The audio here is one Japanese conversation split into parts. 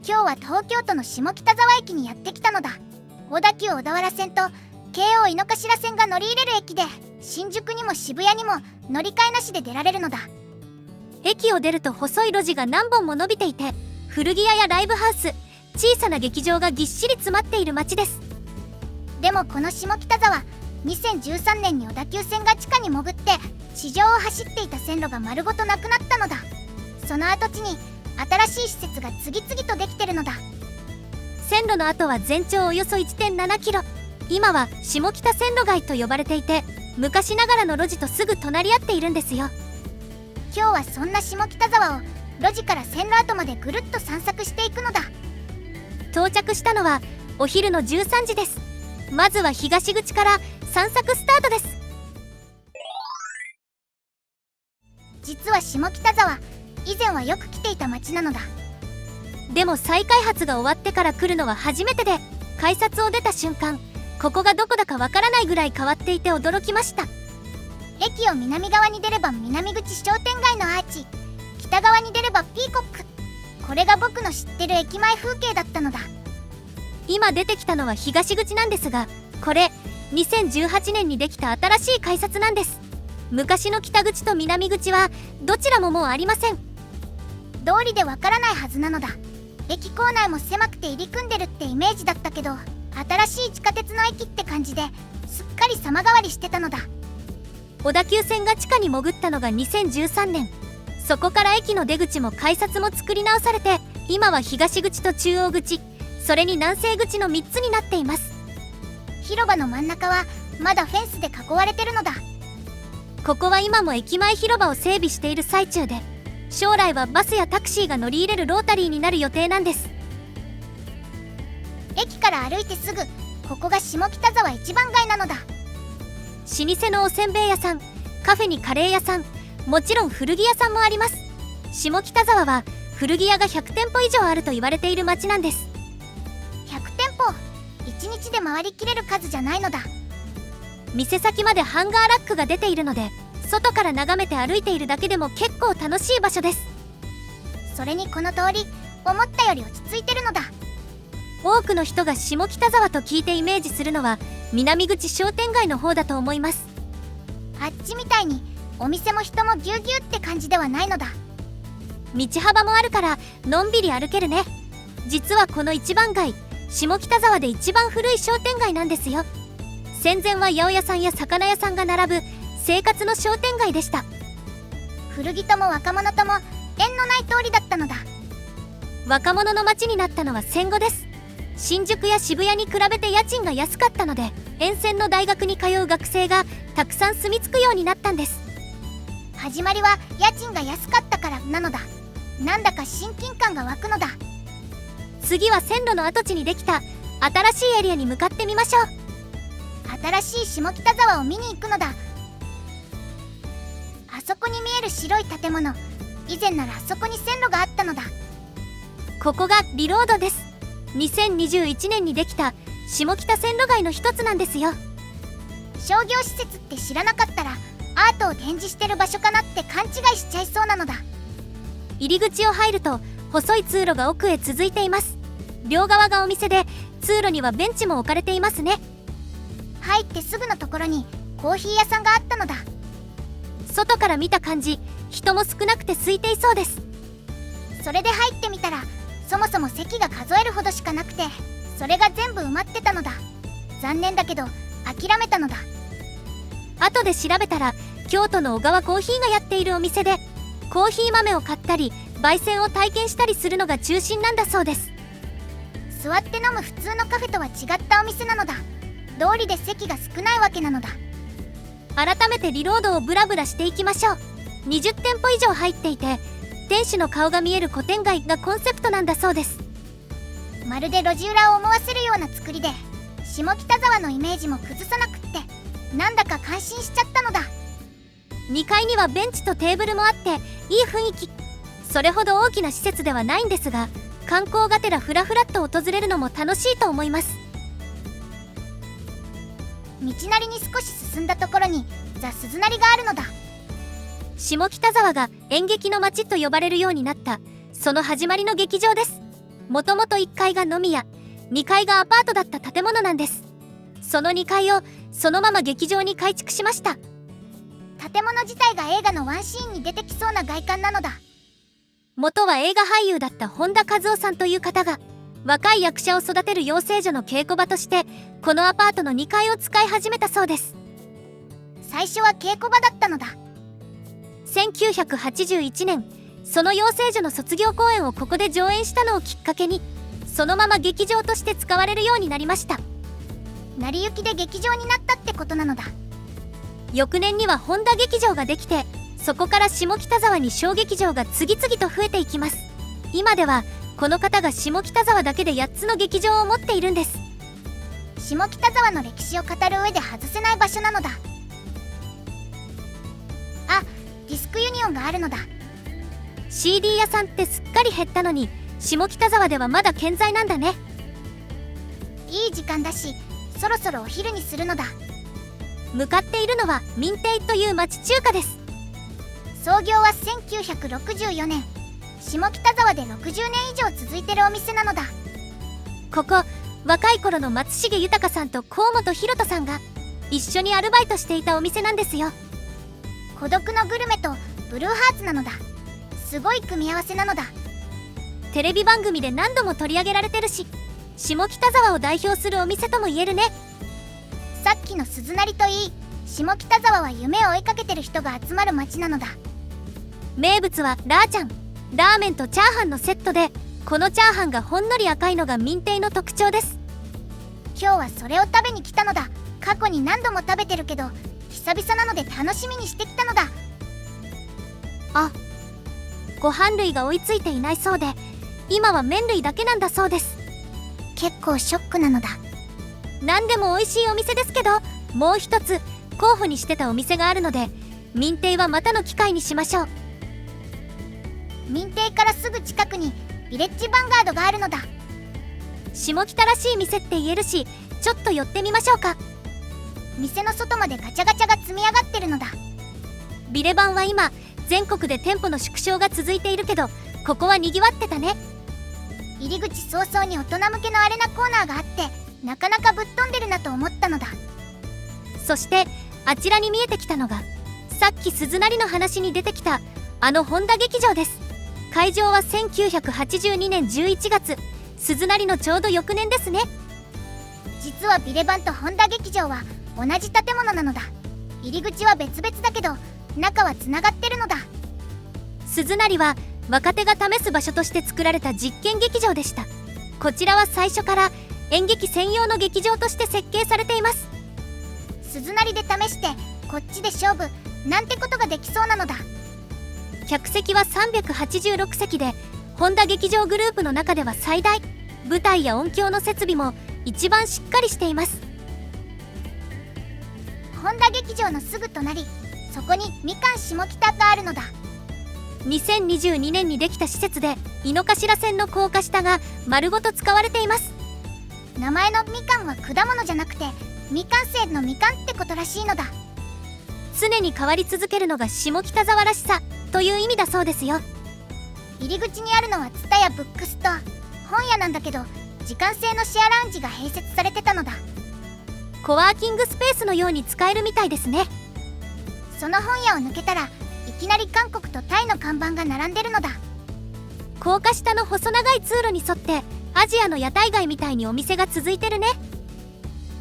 今日は東京都の下北沢駅にやってきたのだ。小田急小田原線と京王井の頭線が乗り入れる駅で、新宿にも渋谷にも乗り換えなしで出られるのだ。駅を出ると細い路地が何本も伸びていて、古着屋やライブハウス、小さな劇場がぎっしり詰まっている街です。でもこの下北沢、2013年に小田急線が地下に潜って地上を走っていた線路が丸ごとなくなったのだ。その跡地に新しい施設が次々とできてるのだ。線路の跡は全長およそ 1.7 キロ。今は下北線路街と呼ばれていて、昔ながらの路地とすぐ隣り合っているんですよ。今日はそんな下北沢を路地から線路跡までぐるっと散策していくのだ。到着したのはお昼の13時です。まずは東口から散策スタートです。実は下北沢、以前はよく来ていた街なのだ。でも再開発が終わってから来るのは初めてで、改札を出た瞬間、ここがどこだかわからないぐらい変わっていて驚きました。駅を南側に出れば南口商店街のアーチ、北側に出ればピーコック。これが僕の知ってる駅前風景だったのだ。今出てきたのは東口なんですが、これ2018年にできた新しい改札なんです。昔の北口と南口はどちらももうありません。道理でわからないはずなのだ。駅構内も狭くて入り組んでるってイメージだったけど、新しい地下鉄の駅って感じですっかり様変わりしてたのだ。小田急線が地下に潜ったのが2013年。そこから駅の出口も改札も作り直されて、今は東口と中央口、それに南西口の3つになっています。広場の真ん中はまだフェンスで囲われてるのだ。ここは今も駅前広場を整備している最中で、将来はバスやタクシーが乗り入れるロータリーになる予定なんです。駅から歩いてすぐ、ここが下北沢一番街なのだ。老舗のおせんべい屋さん、カフェにカレー屋さん、もちろん古着屋さんもあります。下北沢は古着屋が100店舗以上あると言われている街なんです。100店舗、1日で回りきれる数じゃないのだ。店先までハンガーラックが出ているので、外から眺めて歩いているだけでも結構楽しい場所です。それにこの通り、思ったより落ち着いてるのだ。多くの人が下北沢と聞いてイメージするのは南口商店街の方だと思います。あっちみたいにお店も人もぎゅうぎゅうって感じではないのだ。道幅もあるからのんびり歩けるね。実はこの一番街、下北沢で一番古い商店街なんですよ。戦前は八百屋さんや魚屋さんが並ぶ生活の商店街でした。古着とも若者とも縁のない通りだったのだ。若者の街になったのは戦後です。新宿や渋谷に比べて家賃が安かったので、沿線の大学に通う学生がたくさん住み着くようになったんです。始まりは家賃が安かったからなのだ。なんだか親近感が湧くのだ。次は線路の跡地にできた新しいエリアに向かってみましょう。新しい下北沢を見に行くのだ。あそこに見える白い建物、以前ならあそこに線路があったのだ。ここがリロードです。2021年にできた下北線路街の一つなんですよ。商業施設って知らなかったらアートを展示してる場所かなって勘違いしちゃいそうなのだ。入り口を入ると細い通路が奥へ続いています。両側がお店で、通路にはベンチも置かれていますね。入ってすぐのところにコーヒー屋さんがあったのだ。外から見た感じ、人も少なくて空いていそうです。それで入ってみたら、そもそも席が数えるほどしかなくて、それが全部埋まってたのだ。残念だけど諦めたのだ。後で調べたら京都の小川コーヒーがやっているお店で、コーヒー豆を買ったり焙煎を体験したりするのが中心なんだそうです。座って飲む普通のカフェとは違ったお店なのだ。通りで席が少ないわけなのだ。改めてリロードをブラブラしていきましょう。20店舗以上入っていて、店主の顔が見える古典街がコンセプトなんだそうです。まるで路地裏を思わせるような作りで、下北沢のイメージも崩さなくって、なんだか感心しちゃったのだ。2階にはベンチとテーブルもあっていい雰囲気。それほど大きな施設ではないんですが、観光がてらフラフラっと訪れるのも楽しいと思います。道なりに少し進んだところにザ・鈴なりがあるのだ。下北沢が演劇の街と呼ばれるようになった、その始まりの劇場です。もともと1階が飲み屋、2階がアパートだった建物なんです。その2階をそのまま劇場に改築しました。建物自体が映画のワンシーンに出てきそうな外観なのだ。元は映画俳優だった本田和夫さんという方が、若い役者を育てる養成所の稽古場としてこのアパートの2階を使い始めたそうです。最初は稽古場だったのだ。1981年、その養成所の卒業公演をここで上演したのをきっかけに、そのまま劇場として使われるようになりました。成り行きで劇場になったってことなのだ。翌年には本田劇場ができて、そこから下北沢に小劇場が次々と増えていきます。今ではこの方が下北沢だけで8つの劇場を持っているんです。下北沢の歴史を語る上で外せない場所なのだ。あ、ディスクユニオンがあるのだ。 CD 屋さんってすっかり減ったのに、下北沢ではまだ健在なんだね。いい時間だし、そろそろお昼にするのだ。向かっているのは民亭という町中華です。創業は1964年、下北沢で60年以上続いてるお店なのだ。ここ、若い頃の松重豊さんと河本大翔さんが一緒にアルバイトしていたお店なんですよ。孤独のグルメとブルーハーツなのだ。すごい組み合わせなのだ。テレビ番組で何度も取り上げられてるし、下北沢を代表するお店とも言えるね。さっきの鈴なりといい、下北沢は夢を追いかけてる人が集まる街なのだ。名物はラーちゃん、ラーメンとチャーハンのセットで、このチャーハンがほんのり赤いのが民亭の特徴です。今日はそれを食べに来たのだ。過去に何度も食べてるけど、久々なので楽しみにしてきたのだ。あ、ご飯類が追いついていないそうで、今は麺類だけなんだそうです。結構ショックなのだ。何でも美味しいお店ですけど、もう一つ候補にしてたお店があるので、民亭はまたの機会にしましょう。民亭からすぐ近くにヴィレッジヴァンガードがあるのだ。下北らしい店って言えるし、ちょっと寄ってみましょうか。店の外までガチャガチャが積み上がってるのだ。ビレバンは今全国で店舗の縮小が続いているけど、ここはにぎわってたね。入り口早々に大人向けのアレナコーナーがあって、なかなかぶっ飛んでるなと思ったのだ。そしてあちらに見えてきたのが、さっき鈴なりの話に出てきたあの本田劇場です。会場は1982年11月、鈴なりのちょうど翌年ですね。実はビレバンと本田劇場は同じ建物なのだ。入り口は別々だけど中はつながってるのだ。鈴なりは若手が試す場所として作られた実験劇場でした。こちらは最初から演劇専用の劇場として設計されています。鈴なりで試してこっちで勝負なんてことができそうなのだ。客席は386席で、本田劇場グループの中では最大。舞台や音響の設備も一番しっかりしています。本田劇場のすぐ隣、そこにみかん下北があるのだ。2022年にできた施設で、井の頭線の高架下が丸ごと使われています。名前のみかんは果物じゃなくて未完成のみかんってことらしいのだ。常に変わり続けるのが下北沢らしさという意味だそうですよ。入り口にあるのはツタヤブックストア、本屋なんだけど、時間制のシェアラウンジが併設されてたのだ。コワーキングスペースのように使えるみたいですね。その本屋を抜けたらいきなり韓国とタイの看板が並んでるのだ。高架下の細長い通路に沿ってアジアの屋台街みたいにお店が続いてるね。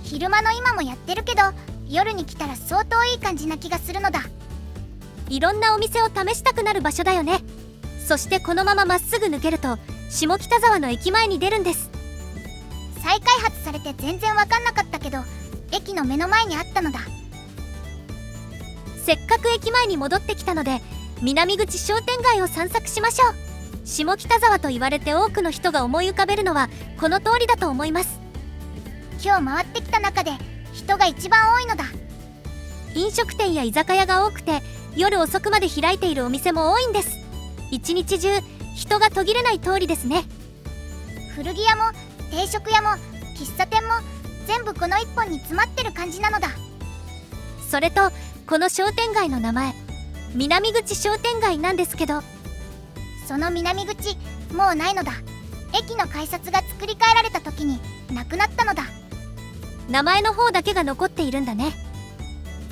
昼間の今もやってるけど、夜に来たら相当いい感じな気がするのだ。いろんなお店を試したくなる場所だよね。そしてこのまままっすぐ抜けると下北沢の駅前に出るんです。再開発されて全然わかんなかったけど、駅の目の前にあったのだ。せっかく駅前に戻ってきたので、南口商店街を散策しましょう。下北沢と言われて多くの人が思い浮かべるのはこの通りだと思います。今日回ってきた中で人が一番多いのだ。飲食店や居酒屋が多くて、夜遅くまで開いているお店も多いんです。一日中人が途切れない通りですね。古着屋も定食屋も喫茶店も全部この一本に詰まってる感じなのだ。それとこの商店街の名前、南口商店街なんですけど、その南口もうないのだ。駅の改札が作り変えられた時になくなったのだ。名前の方だけが残っているんだね。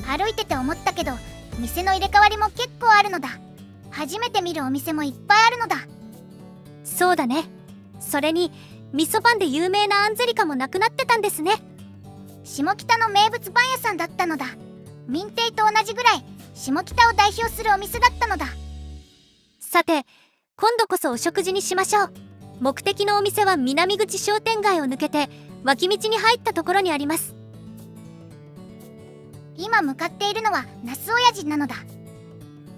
歩いてて思ったけど、店の入れ替わりも結構あるのだ。初めて見るお店もいっぱいあるのだ。そうだね。それに味噌パンで有名なアンゼリカもなくなってたんですね。下北の名物パン屋さんだったのだ。民亭と同じぐらい下北を代表するお店だったのだ。さて、今度こそお食事にしましょう。目的のお店は南口商店街を抜けて脇道に入ったところにあります。今向かっているのは那須親父なのだ。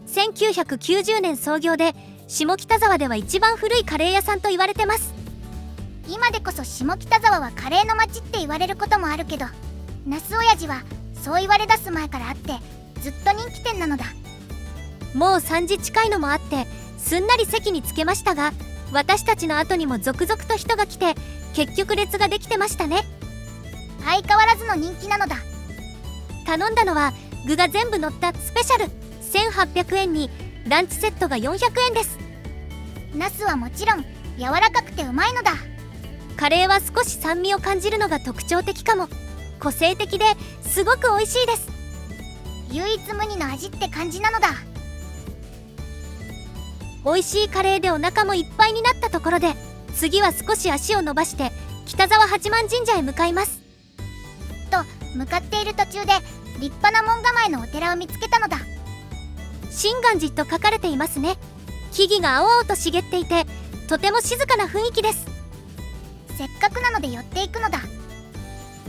1990年創業で下北沢では一番古いカレー屋さんと言われてます。今でこそ下北沢はカレーの街って言われることもあるけど、那須親父はそう言われ出す前からあってずっと人気店なのだ。もう3時近いのもあってすんなり席につけましたが、私たちの後にも続々と人が来て結局列ができてましたね。相変わらずの人気なのだ。頼んだのは具が全部乗ったスペシャル1800円にランチセットが400円です。ナスはもちろん柔らかくてうまいのだ。カレーは少し酸味を感じるのが特徴的かも。個性的ですごく美味しいです。唯一無二の味って感じなのだ。美味しいカレーでお腹もいっぱいになったところで、次は少し足を伸ばして北沢八幡神社へ向かいます。と向かっている途中で立派な門構えのお寺を見つけたのだ。心願寺と書かれていますね。木々が青々と茂っていてとても静かな雰囲気です。せっかくなので寄っていくのだ。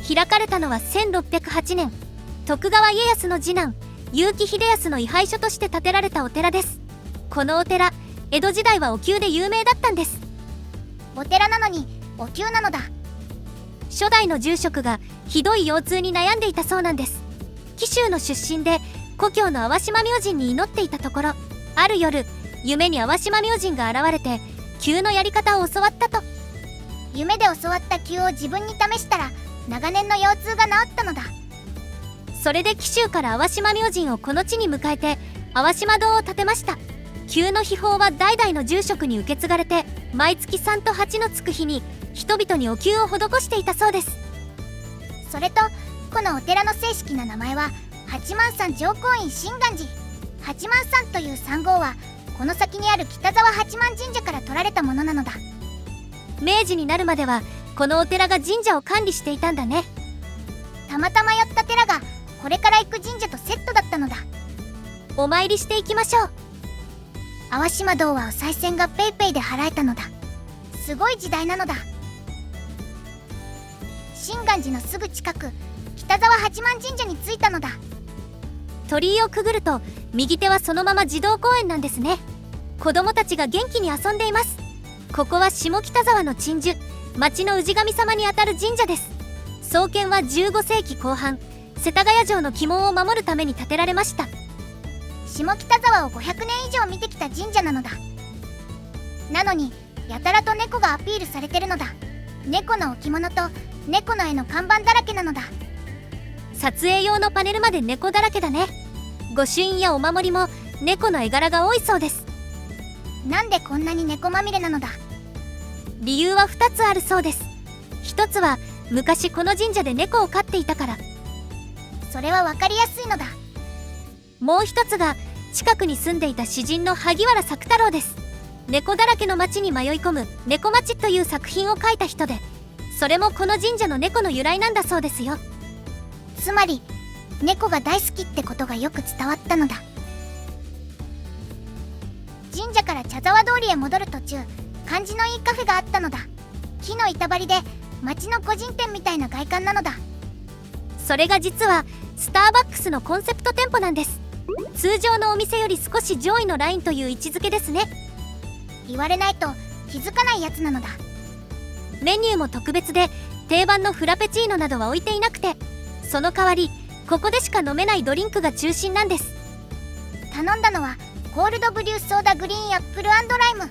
開かれたのは1608年、徳川家康の次男結城秀康の位牌所として建てられたお寺です。このお寺、江戸時代はお灸で有名だったんです。お寺なのにお灸なのだ。初代の住職がひどい腰痛に悩んでいたそうなんです。紀州の出身で故郷の淡島明神に祈っていたところ、ある夜夢に淡島明神が現れて灸のやり方を教わったと。夢で教わった灸を自分に試したら長年の腰痛が治ったのだ。それで紀州から淡島明神をこの地に迎えて淡島堂を建てました。灸の秘法は代々の住職に受け継がれて、毎月3と8のつく日に人々にお灸を施していたそうです。それとこのお寺の正式な名前は八幡山上皇院心願寺。八幡山という山号はこの先にある北沢八幡神社から取られたものなのだ。明治になるまではこのお寺が神社を管理していたんだね。たまたま寄った寺がこれから行く神社とセットだったのだ。お参りしていきましょう。淡島堂はお賽銭がペイペイで払えたのだ。すごい時代なのだ。心願寺のすぐ近く、北沢八幡神社に着いたのだ。鳥居をくぐると右手はそのまま児童公園なんですね。子供たちが元気に遊んでいます。ここは下北沢の鎮守、町の氏神様にあたる神社です。創建は15世紀後半、世田谷城の鬼門を守るために建てられました。下北沢を500年以上見てきた神社なのだ。なのにやたらと猫がアピールされてるのだ。猫の置物と猫の絵の看板だらけなのだ。撮影用のパネルまで猫だらけだね。御朱印やお守りも猫の絵柄が多いそうです。なんでこんなに猫まみれなのだ。理由は2つあるそうです。1つは昔この神社で猫を飼っていたから。それは分かりやすいのだ。もう1つが近くに住んでいた詩人の萩原作太郎です。猫だらけの町に迷い込む猫町という作品を書いた人で、それもこの神社の猫の由来なんだそうですよ。つまり猫が大好きってことがよく伝わったのだ。神社から茶沢通りへ戻る途中、感じのいいカフェがあったのだ。木の板張りで町の個人店みたいな外観なのだ。それが実はスターバックスのコンセプト店舗なんです。通常のお店より少し上位のラインという位置づけですね。言われないと気づかないやつなのだ。メニューも特別で定番のフラペチーノなどは置いていなくて、その代わりここでしか飲めないドリンクが中心なんです。頼んだのはコールドブリューソーダグリーンアップル&ライム。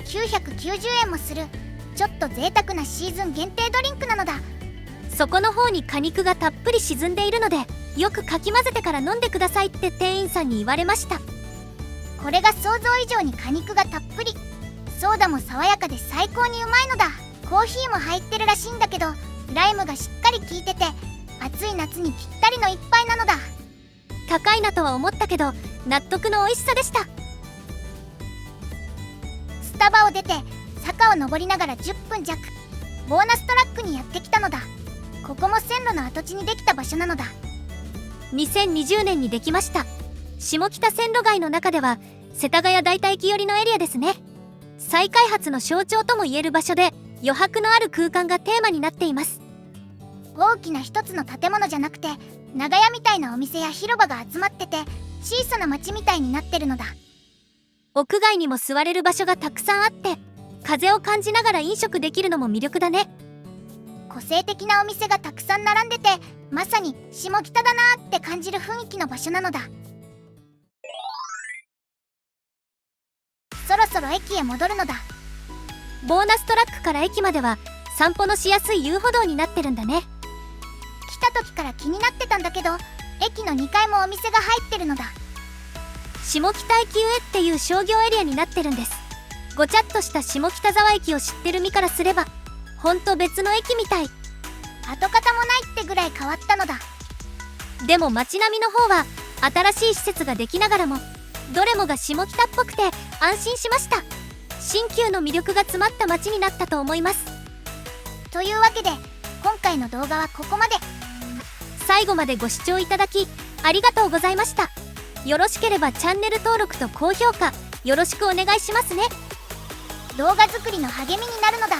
990円もするちょっと贅沢なシーズン限定ドリンクなのだ。底の方に果肉がたっぷり沈んでいるので、よくかき混ぜてから飲んでくださいって店員さんに言われました。これが想像以上に果肉がたっぷり。ソーダも爽やかで最高にうまいのだ。コーヒーも入ってるらしいんだけど、ライムがしっかり効いてて暑い夏にぴったりの一杯なのだ。高いなとは思ったけど納得の美味しさでした。スタバを出て坂を登りながら10分弱、ボーナストラックにやってきたのだ。ここも線路の跡地にできた場所なのだ。2020年にできました。下北線路街の中では世田谷代田駅寄りのエリアですね。再開発の象徴ともいえる場所で余白のある空間がテーマになっています。大きな一つの建物じゃなくて、長屋みたいなお店や広場が集まってて小さな町みたいになってるのだ。屋外にも座れる場所がたくさんあって、風を感じながら飲食できるのも魅力だね。個性的なお店がたくさん並んでて、まさに下北だなーって感じる雰囲気の場所なのだ。そろそろ駅へ戻るのだ。ボーナストラックから駅までは散歩のしやすい遊歩道になってるんだね。来た時から気になってたんだけど、駅の2階もお店が入ってるのだ。下北駅上っていう商業エリアになってるんです。ごちゃっとした下北沢駅を知ってる身からすればほんと別の駅みたい。跡形もないってぐらい変わったのだ。でも街並みの方は新しい施設ができながらもどれもが下北っぽくて安心しました。新旧の魅力が詰まった街になったと思います。というわけで今回の動画はここまで。最後までご視聴いただきありがとうございました。よろしければチャンネル登録と高評価よろしくお願いしますね。動画作りの励みになるのだ。